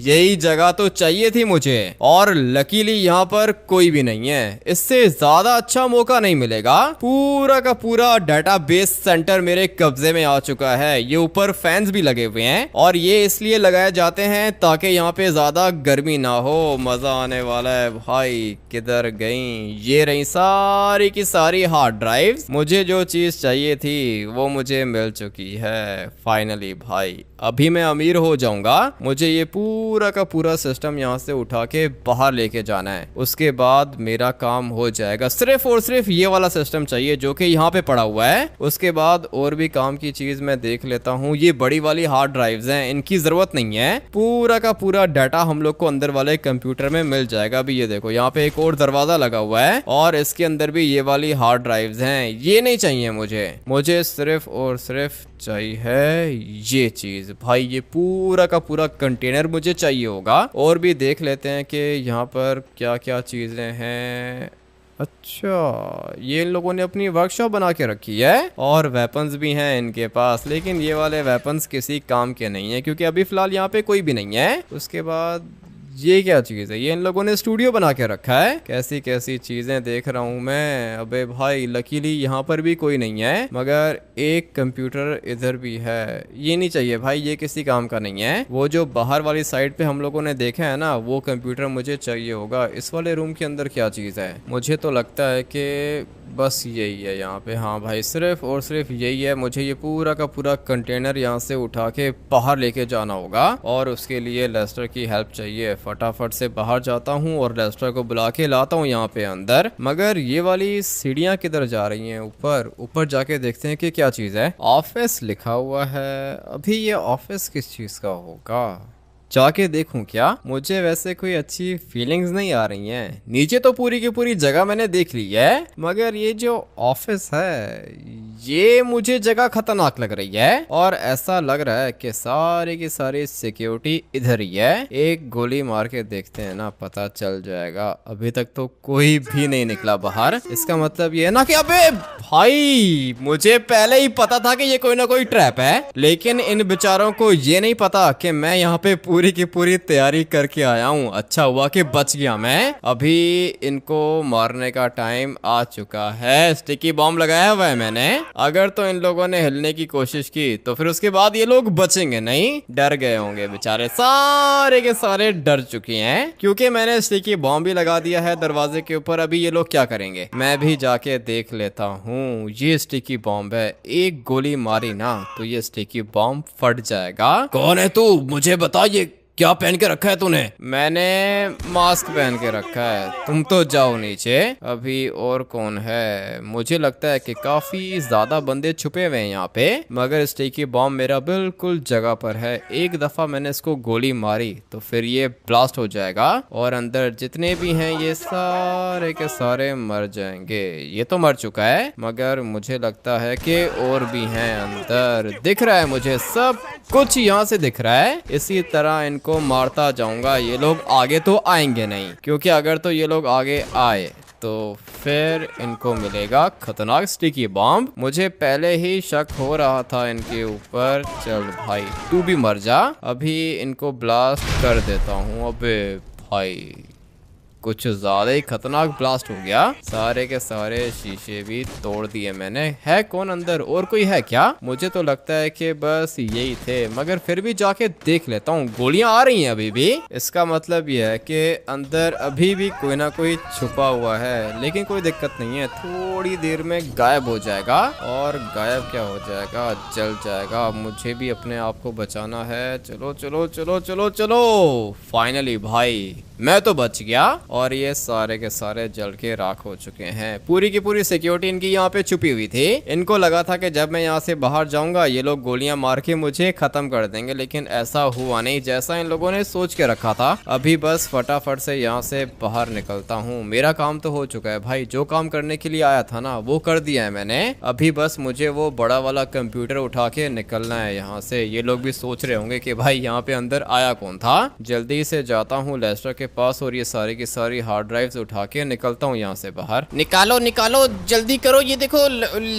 यही जगह तो चाहिए थी मुझे, और लकीली यहाँ पर कोई भी नहीं है। इससे ज्यादा अच्छा मौका नहीं मिलेगा। पूरा का पूरा डेटाबेस सेंटर मेरे कब्जे में आ चुका है। ये ऊपर फैंस भी लगे हुए हैं, और ये इसलिए लगाए जाते हैं ताकि यहाँ पे ज्यादा गर्मी ना हो। मजा आने वाला है भाई। किधर गई? ये रही सारी की सारी हार्ड ड्राइव्स। मुझे जो चीज चाहिए थी वो मुझे मिल चुकी है फाइनली भाई। अभी मैं अमीर हो जाऊंगा। मुझे ये पूरा का पूरा सिस्टम यहाँ से उठा के बाहर लेके जाना है, उसके बाद मेरा काम हो जाएगा। सिर्फ और सिर्फ ये वाला सिस्टम चाहिए जो कि यहाँ पे पड़ा हुआ है। उसके बाद और भी काम की चीज मैं देख लेता हूँ। ये बड़ी वाली हार्ड ड्राइव्स हैं, इनकी जरूरत नहीं है। पूरा का पूरा डाटा हम लोग को अंदर वाले कंप्यूटर में मिल जाएगा। अभी ये देखो, यहाँ पे एक और दरवाजा लगा हुआ है और इसके अंदर भी ये वाली हार्ड ड्राइव्स हैं। ये नहीं चाहिए मुझे सिर्फ और सिर्फ चाहिए है ये चीज भाई। ये पूरा का पूरा कंटेनर मुझे चाहिए होगा। और भी देख लेते हैं कि यहाँ पर क्या क्या चीजें हैं। अच्छा, ये इन लोगों ने अपनी वर्कशॉप बना के रखी है और वेपन्स भी हैं इनके पास, लेकिन ये वाले वेपन्स किसी काम के नहीं है क्योंकि अभी फिलहाल यहाँ पे कोई भी नहीं है। उसके बाद ये क्या चीज है? ये इन लोगों ने स्टूडियो बना के रखा है। कैसी कैसी चीजें देख रहा हूँ मैं। अबे भाई, लकीली यहाँ पर भी कोई नहीं है, मगर एक कंप्यूटर इधर भी है। ये नहीं चाहिए भाई, ये किसी काम का नहीं है। वो जो बाहर वाली साइड पे हम लोगों ने देखा है ना, वो कंप्यूटर मुझे चाहिए होगा। इस वाले रूम के अंदर क्या चीज है? मुझे तो लगता है कि बस यही है यहाँ पे। हाँ भाई, सिर्फ और सिर्फ यही है। मुझे ये पूरा का पूरा कंटेनर यहाँ से उठा के बाहर लेके जाना होगा, और उसके लिए लेस्टर की हेल्प चाहिए। फटाफट से बाहर जाता हूँ और लेस्टर को बुला के लाता हूँ यहाँ पे अंदर। मगर ये वाली सीढ़ियाँ किधर जा रही हैं? ऊपर जाके देखते हैं कि क्या चीज है। ऑफिस लिखा हुआ है। अभी ये ऑफिस किस चीज का होगा? जाके देखूं क्या? मुझे वैसे कोई अच्छी फीलिंग्स नहीं आ रही हैं। नीचे तो पूरी की पूरी जगह मैंने देख ली है, मगर ये जो ऑफिस है ये मुझे जगह खतरनाक लग रही है, और ऐसा लग रहा है कि सारी की सारी सिक्योरिटी इधर ही है। एक गोली मार के देखते हैं ना, पता चल जाएगा। अभी तक तो कोई भी नहीं निकला बाहर, इसका मतलब ये है ना कि अबे भाई, मुझे पहले ही पता था कि ये कोई ना कोई ट्रैप है, लेकिन इन बेचारों को ये नहीं पता कि मैं यहाँ पे पूरी की पूरी तैयारी करके आया हूँ। अच्छा हुआ कि बच गया मैं। अभी इनको मारने का टाइम आ चुका है। स्टिकी बॉम्ब लगाया हुआ है मैंने। अगर तो इन लोगों ने हिलने की कोशिश की तो फिर उसके बाद ये लोग बचेंगे नहीं, डर गए होंगे बेचारे। सारे के सारे डर चुके हैं क्योंकि मैंने स्टिकी बॉम्ब भी लगा दिया है दरवाजे के ऊपर। अभी ये लोग क्या करेंगे, मैं भी जाके देख लेता हूँ। ये स्टिकी बॉम्ब है, एक गोली मारी ना तो ये स्टिकी बॉम्ब फट जाएगा। कौन है तू, मुझे बता, ये क्या पहन के रखा है तूने? मैंने मास्क पहन के रखा है, तुम तो जाओ नीचे। अभी और कौन है? मुझे लगता है कि काफी ज्यादा बंदे छुपे हुए हैं यहाँ पे, मगर स्टिकी बॉम्ब मेरा बिल्कुल जगह पर है। एक दफा मैंने इसको गोली मारी तो फिर ये ब्लास्ट हो जाएगा और अंदर जितने भी हैं ये सारे के सारे मर जाएंगे। ये तो मर चुका है, मगर मुझे लगता है कि और भी हैं अंदर। दिख रहा है मुझे, सब कुछ यहाँ से दिख रहा है। इसी तरह इनको मारता जाऊंगा। ये लोग आगे तो आएंगे नहीं, क्योंकि अगर तो ये लोग आगे आए तो फिर इनको मिलेगा खतरनाक स्टिकी बॉम्ब। मुझे पहले ही शक हो रहा था इनके ऊपर। चल भाई तू भी मर जा, अभी इनको ब्लास्ट कर देता हूँ। अबे भाई कुछ ज्यादा ही खतरनाक ब्लास्ट हो गया। सारे के सारे शीशे भी तोड़ दिए मैंने। है कौन अंदर, और कोई है क्या? मुझे तो लगता है कि बस यही थे, मगर फिर भी जाके देख लेता हूँ। गोलियां आ रही हैं अभी भी, इसका मतलब यह है कि अंदर अभी भी कोई ना कोई छुपा हुआ है। लेकिन कोई दिक्कत नहीं है, थोड़ी देर में गायब हो जाएगा। और गायब क्या हो जाएगा, जल जाएगा। मुझे भी अपने आप को बचाना है। चलो चलो चलो चलो चलो, फाइनली भाई मैं तो बच गया और ये सारे के सारे जल के राख हो चुके हैं। पूरी की पूरी सिक्योरिटी इनकी यहाँ पे छुपी हुई थी। इनको लगा था कि जब मैं यहाँ से बाहर जाऊंगा ये लोग गोलियां मार के मुझे खत्म कर देंगे, लेकिन ऐसा हुआ नहीं जैसा इन लोगों ने सोच के रखा था। अभी बस फटाफट से यहाँ से बाहर निकलता हूँ। मेरा काम तो हो चुका है भाई, जो काम करने के लिए आया था ना वो कर दिया है मैंने। अभी बस मुझे वो बड़ा वाला कंप्यूटर उठा के निकलना है यहाँ से। ये लोग भी सोच रहे होंगे कि भाई यहाँ पे अंदर आया कौन था। जल्दी से जाता हूँ लेस्टर के पास और ये सारी की सारी हार्ड ड्राइव्स उठा के निकलता हूँ यहाँ से बाहर। निकालो निकालो, जल्दी करो। ये देखो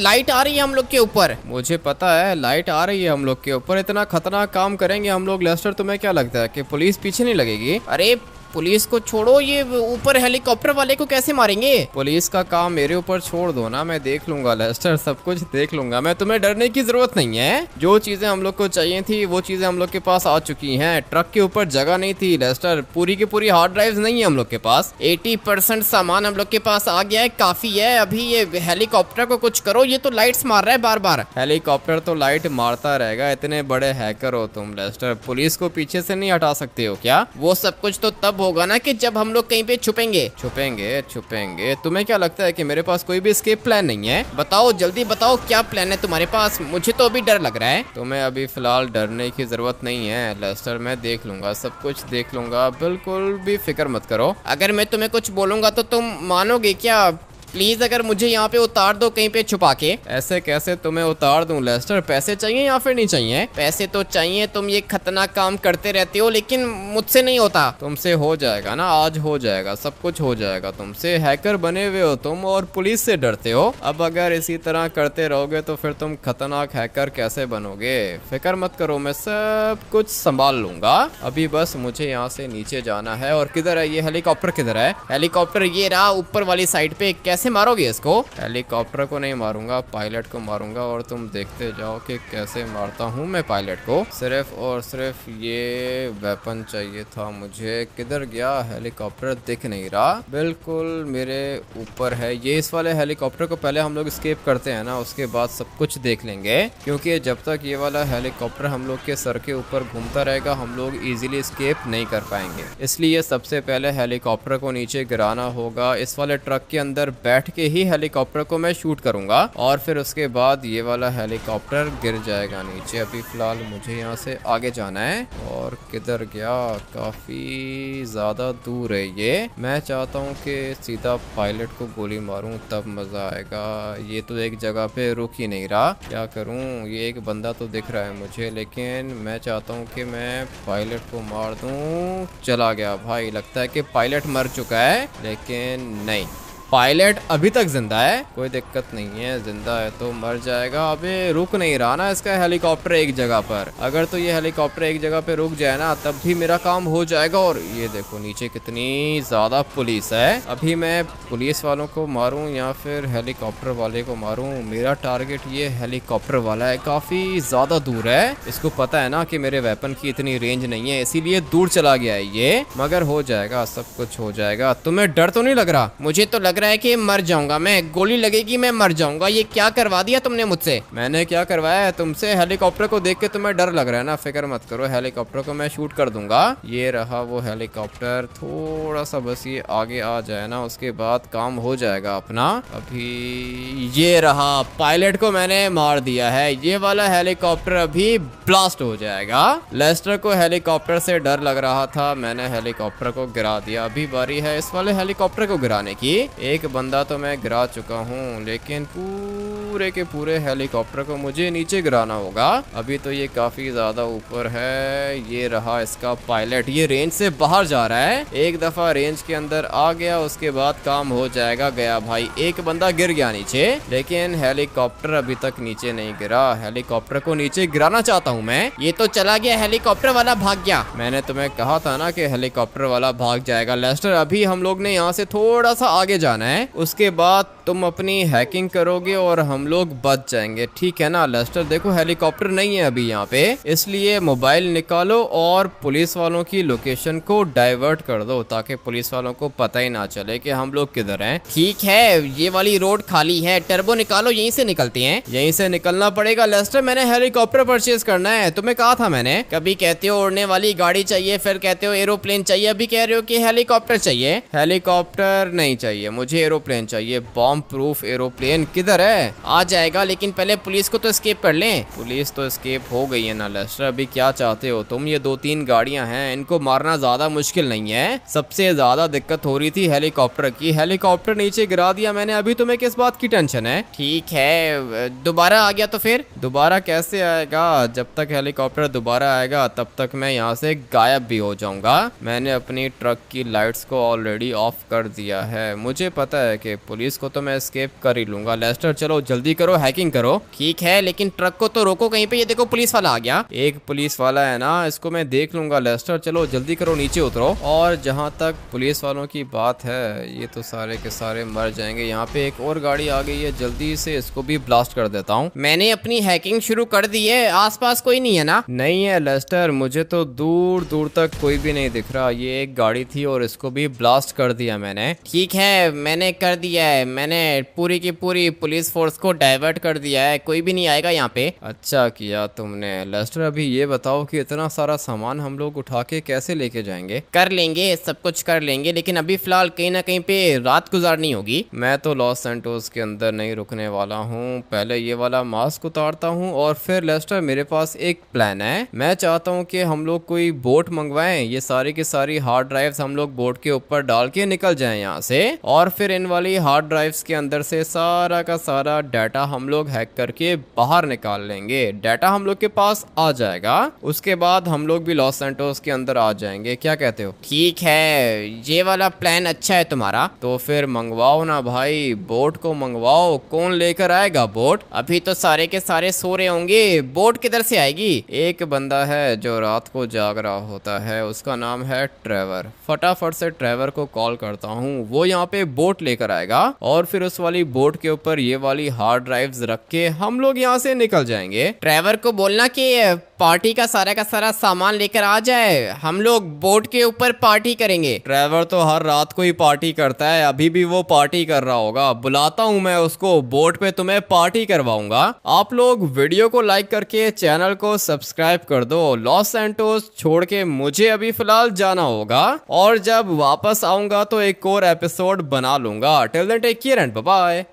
लाइट आ रही है हम लोग के ऊपर। मुझे पता है लाइट आ रही है हम लोग के ऊपर। इतना खतरनाक काम करेंगे हम लोग लेस्टर, तुम्हें क्या लगता है कि पुलिस पीछे नहीं लगेगी? अरे पुलिस को छोड़ो, ये ऊपर हेलीकॉप्टर वाले को कैसे मारेंगे? पुलिस का काम मेरे ऊपर छोड़ दो ना, मैं देख लूंगा लेस्टर, सब कुछ देख लूंगा मैं। तुम्हें डरने की जरूरत नहीं है। जो चीजें हम लोग को चाहिए थी वो चीजें हम लोग के पास आ चुकी हैं। ट्रक के ऊपर जगह नहीं थी लेस्टर, पूरी की पूरी हार्ड ड्राइव्स नहीं है हम लोग के पास। 80% सामान हम लोग के पास आ गया है, काफी है। अभी ये हेलीकॉप्टर को कुछ करो, ये तो लाइट्स मार रहा है बार बार। हेलीकॉप्टर तो लाइट मारता रहेगा, इतने बड़े हैकर हो तुम लेस्टर। पुलिस को पीछे से नहीं हटा सकते हो क्या? वो सब कुछ तो तब होगा ना कि जब हम लोग कहीं पे छुपेंगे। छुपेंगे छुपेंगे। तुम्हें क्या लगता है कि मेरे पास कोई भी एस्केप प्लान नहीं है? बताओ जल्दी बताओ, क्या प्लान है तुम्हारे पास? मुझे तो अभी डर लग रहा है। तुम्हें अभी फिलहाल डरने की जरूरत नहीं है लेस्टर, मैं देख लूंगा, सब कुछ देख लूंगा, बिल्कुल भी फिक्र मत करो। अगर मैं तुम्हें कुछ बोलूंगा तो तुम मानोगे क्या? प्लीज अगर मुझे यहाँ पे उतार दो कहीं पे छुपा के। ऐसे कैसे तुम्हें उतार दूं लेस्टर? पैसे चाहिए या फिर नहीं चाहिए? पैसे तो चाहिए, तुम ये खतरनाक काम करते रहते हो लेकिन मुझसे नहीं होता। तुमसे हो जाएगा ना, आज हो जाएगा, सब कुछ हो जाएगा तुमसे। हैकर बने हुए हो तुम और पुलिस से डरते हो। अब अगर इसी तरह करते रहोगे तो फिर तुम खतरनाक हैकर कैसे बनोगे? फिक्र मत करो, मैं सब कुछ संभाल लूंगा। अभी बस मुझे यहाँ से नीचे जाना है। और किधर है ये हेलीकॉप्टर? किधर है हेलीकॉप्टर? ये रहा ऊपर वाली साइड पे। कैसे मारोगे इसको? हेलीकॉप्टर को नहीं मारूंगा, पायलट को मारूंगा और तुम देखते जाओ कि कैसे मारता हूँ मैं पायलट को। सिर्फ और सिर्फ ये वेपन चाहिए था मुझे। किधर गया हेलीकॉप्टर? दिख नहीं रहा, बिल्कुल मेरे ऊपर है। ये इस वाले हेलीकॉप्टर को पहले हम लोग स्केप करते हैं ना, उसके बाद सब कुछ देख लेंगे। क्योंकि जब तक ये वाला हेलीकॉप्टर हम लोग के सर के ऊपर घूमता रहेगा हम लोग इजीली स्केप नहीं कर पाएंगे। इसलिए सबसे पहले हेलीकॉप्टर को नीचे गिराना होगा। इस वाले ट्रक के अंदर बैठ के ही हेलीकॉप्टर को मैं शूट करूंगा और फिर उसके बाद ये वाला हेलीकॉप्टर गिर जाएगा नीचे। अभी फिलहाल मुझे यहाँ से आगे जाना है। और किधर गया, काफी ज्यादा दूर है ये। मैं चाहता हूँ कि सीधा पायलट को गोली मारूं तब मजा आएगा। ये तो एक जगह पे रुक ही नहीं रहा, क्या करूं। ये एक बंदा तो दिख रहा है मुझे, लेकिन मैं चाहता हूं कि मैं पायलट को मार दूं। चला गया भाई, लगता है कि पायलट मर चुका है, लेकिन नहीं, पायलट अभी तक जिंदा है। कोई दिक्कत नहीं है, जिंदा है तो मर जाएगा। अबे रुक नहीं रहा ना इसका हेलीकॉप्टर एक जगह पर। अगर तो ये हेलीकॉप्टर एक जगह पे रुक जाए ना तब भी मेरा काम हो जाएगा। और ये देखो नीचे कितनी ज्यादा पुलिस है। अभी मैं पुलिस वालों को मारूं या फिर हेलीकॉप्टर वाले को मारूं। मेरा टारगेट ये हेलीकॉप्टर वाला है, काफी ज्यादा दूर है। इसको पता है ना कि मेरे वेपन की इतनी रेंज नहीं है, इसीलिए दूर चला गया है ये। मगर हो जाएगा, सब कुछ हो जाएगा। तुम्हें डर तो नहीं लग रहा? मुझे तो लग रहा है कि मर जाऊंगा मैं, गोली लगेगी मैं मर जाऊंगा। ये क्या करवा दिया तुमने मुझसे? मैंने क्या करवाया है तुमसे? हेलीकॉप्टर को देख के तुम्हें डर लग रहा है ना? फिक्र मत करो, हेलीकॉप्टर को मैं शूट कर दूंगा। ये रहा वो हेलीकॉप्टर। थोड़ा सा बस ये आगे आ जाए ना, उसके बाद काम हो जाएगा अपना। अभी ये रहा, पायलट को मैंने मार दिया है। ये वाला हेलीकॉप्टर अभी ब्लास्ट हो जाएगा। लेस्टर को हेलीकॉप्टर से डर लग रहा था, मैंने हेलीकॉप्टर को गिरा दिया। अभी बारी है इस वाले हेलीकॉप्टर को गिराने की। एक बंदा तो मैं गिरा चुका हूँ, लेकिन पूरे के पूरे हेलीकॉप्टर को मुझे नीचे गिराना होगा। अभी तो ये काफी ज्यादा ऊपर है। ये रहा इसका पायलट, ये रेंज से बाहर जा रहा है। एक दफा रेंज के अंदर आ गया, उसके बाद काम हो जाएगा। गया भाई, एक बंदा गिर गया नीचे, लेकिन हेलीकॉप्टर अभी तक नीचे नहीं गिरा। हेलीकॉप्टर को नीचे गिराना चाहता हूँ मैं। ये तो चला गया, हेलीकॉप्टर वाला भाग गया। मैंने तुम्हें कहा था ना कि हेलीकॉप्टर वाला भाग जाएगा। लेस्टर, अभी हम लोग ने यहाँ से थोड़ा सा आगे जाना है, उसके बाद तुम अपनी हैकिंग करोगे और हम लोग बच जाएंगे, ठीक है ना? लेस्टर देखो, हेलीकॉप्टर नहीं है अभी यहाँ पे, इसलिए मोबाइल निकालो और पुलिस वालों की लोकेशन को डाइवर्ट कर दो, ताकि पुलिस वालों को पता ही ना चले कि हम लोग किधर हैं। ठीक है, ये वाली रोड खाली है, टर्बो निकालो, यहीं से निकलते हैं। यहीं से निकलना पड़ेगा। लेस्टर, मैंने हेलीकॉप्टर परचेज करना है, तुम्हें कहा था मैंने। कभी कहते हो उड़ने वाली गाड़ी चाहिए, फिर कहते हो एरोप्लेन चाहिए, अभी कह रहे हो कि हेलीकॉप्टर चाहिए। हेलीकॉप्टर नहीं चाहिए मुझे, एरोप्लेन चाहिए। बॉम्ब प्रूफ एरोप्लेन किधर है? आ जाएगा, लेकिन पहले पुलिस को तो एस्केप कर लें। पुलिस तो एस्केप हो गई है ना लेस्टर, अभी क्या चाहते हो तुम? ये 2-3 गाड़ियां हैं, इनको मारना ज्यादा मुश्किल नहीं है। सबसे ज्यादा दिक्कत हो रही थी हेलीकॉप्टर की। हेलीकॉप्टर नीचे गिरा दिया मैंने, अभी तुम्हें किस बात की टेंशन है? ठीक है, दोबारा आ गया तो फिर? दोबारा कैसे आएगा? जब तक हेलीकॉप्टर दोबारा आएगा तब तक मैं यहाँ से गायब भी हो जाऊंगा। मैंने अपनी ट्रक की लाइट्स को ऑलरेडी ऑफ कर दिया है। मुझे पता है कि पुलिस को तो मैं एस्केप कर ही लूंगा। लेस्टर चलो जल्दी करो, हैकिंग करो। ठीक है, लेकिन ट्रक को तो रोको कहीं पे। ये देखो पुलिस वाला आ गया। एक पुलिस वाला है ना, इसको मैं देख लूंगा। लेस्टर चलो जल्दी करो, नीचे उतरो। और जहाँ तक पुलिस वालों की बात है, ये तो सारे के सारे मर जाएंगे। यहाँ पे एक और गाड़ी आ गई है, जल्दी से इसको भी ब्लास्ट कर देता हूँ। मैंने अपनी हैकिंग शुरू कर दी है, आसपास कोई नहीं है ना? नहीं है लेस्टर, मुझे तो दूर दूर तक कोई भी नहीं दिख रहा। ये एक गाड़ी थी और इसको भी ब्लास्ट कर दिया मैंने। ठीक है, मैंने कर दिया है, मैंने पूरी की पूरी पुलिस फोर्स को डाइवर्ट कर दिया है, कोई भी नहीं आएगा यहाँ पे। अच्छा किया तुमने। लेस्टर अभी ये बताओ कि इतना सारा सामान हम लोग उठा के कैसे लेके जाएंगे? कर लेंगे, सब कुछ कर लेंगे, लेकिन अभी फिलहाल कहीं ना कहीं पे रात गुजारनी होगी। मैं तो लॉस सैंटोस के अंदर नहीं रुकने वाला हूँ। पहले ये वाला मास्क उतारता हूँ और फिर लेस्टर मेरे पास एक प्लान है। मैं चाहता हूँ कि हम लोग कोई बोट मंगवाएं, ये सारी की सारी हार्ड ड्राइव्स हम लोग बोट के ऊपर डाल के निकल जाएं यहाँ से, और फिर इन वाली हार्ड ड्राइव्स के अंदर से सारा का सारा डाटा हम लोग हैक करके बाहर निकाल लेंगे। डाटा हम लोग के पास आ जाएगा, उसके बाद हम लोग भी लॉस सैंटोस के अंदर आ जाएंगे। क्या कहते हो? ठीक है, ये वाला प्लान अच्छा है तुम्हारा। तो फिर मंगवाओ ना भाई, बोट को मंगवाओ। कौन लेकर आएगा बोट? अभी तो सारे के सारे सो रहे होंगे, बोट किधर से आएगी? एक बंदा है जो रात को जाग रहा होता है, उसका नाम है ट्रेवर। फटाफट से ट्रेवर को कॉल करता हूँ, वो यहाँ पे बोट लेकर आएगा और फिर उस वाली बोट के ऊपर ये वाली हार्ड ड्राइव्स रख के हम लोग यहाँ से निकल जाएंगे। ट्रेवर को बोलना कि पार्टी का सारा सामान लेकर आ जाए, हम लोग बोट के ऊपर पार्टी करेंगे। ट्रेवर तो हर रात को ही पार्टी करता है, अभी भी वो पार्टी कर रहा होगा। बुलाता हूँ मैं उसको, बोट पे तुम्हें पार्टी करवाऊंगा। आप लोग वीडियो को लाइक करके चैनल को सब्सक्राइब कर दो। लॉस सैंटोस छोड़ के मुझे अभी फिलहाल जाना होगा, और जब वापस आऊंगा तो एक और एपिसोड बना लूंगा। Till then take care. Care and bye bye.